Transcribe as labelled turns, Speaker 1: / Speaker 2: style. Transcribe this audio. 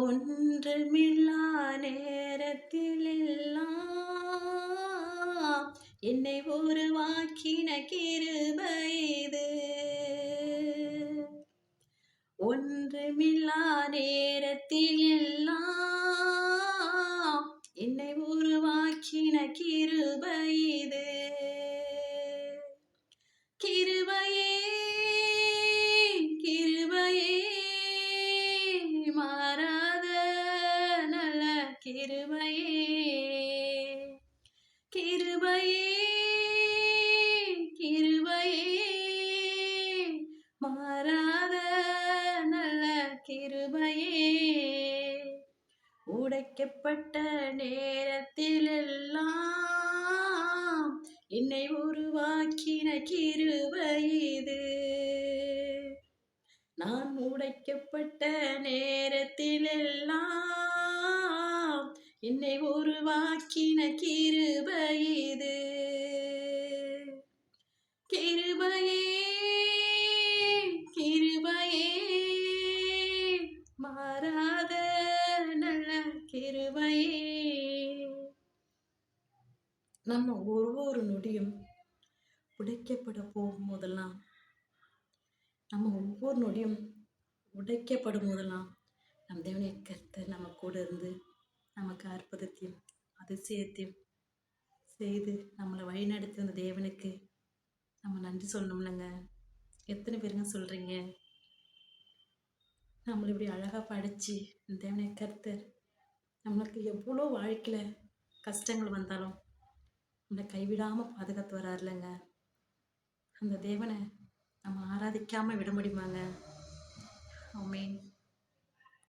Speaker 1: ஒன்றுமில்லா நேரத்திலெல்லாம் என்னை உருவாக்கின கிருபை இது. ஒன்றுமில்லா நேரத்திலெல்லாம் என்னை உருவாக்கின கிருபை இது. கிருபையே கிருபையே மாறாத நல்ல கிருபையே. கிருபையே கிருபையே மாறாத நல்ல கிருபையே. உடைக்கப்பட்ட நேரத்திலெல்லாம் என்னை உருவாக்கின கிருபை இது. நான் உடைக்கப்பட்ட நேரத்திலெல்லாம் என்னை உருவாக்கின கிருபை இது. கிருபையே கிருபையே மாறாத நல்ல கிருபையே. நம்ம ஒவ்வொரு நொடியும் உடைக்கப்பட போகும்போதெல்லாம் உடைக்கப்படும் போதெல்லாம் நம் தேவனை கர்த்தர் நம்ம கூட இருந்து நமக்கு அற்புதத்தையும் அதிசயத்தையும் செய்து நம்மளை வழிநடத்தி அந்த தேவனுக்கு நம்ம நன்றி சொல்லணும்லங்க. எத்தனை பேருங்க சொல்கிறீங்க? நம்மளை இப்படி அழகாக படைச்சி இந்த தேவனை கர்த்தர் நம்மளுக்கு எவ்வளோ வாழ்க்கையில் கஷ்டங்கள் வந்தாலும் நம்மளை கைவிடாமல் பாதுகாத்து வராருலங்க. அந்த தேவனை நம்ம ஆராதிக்காமல் விட முடியுமாங்க? ஆமென்.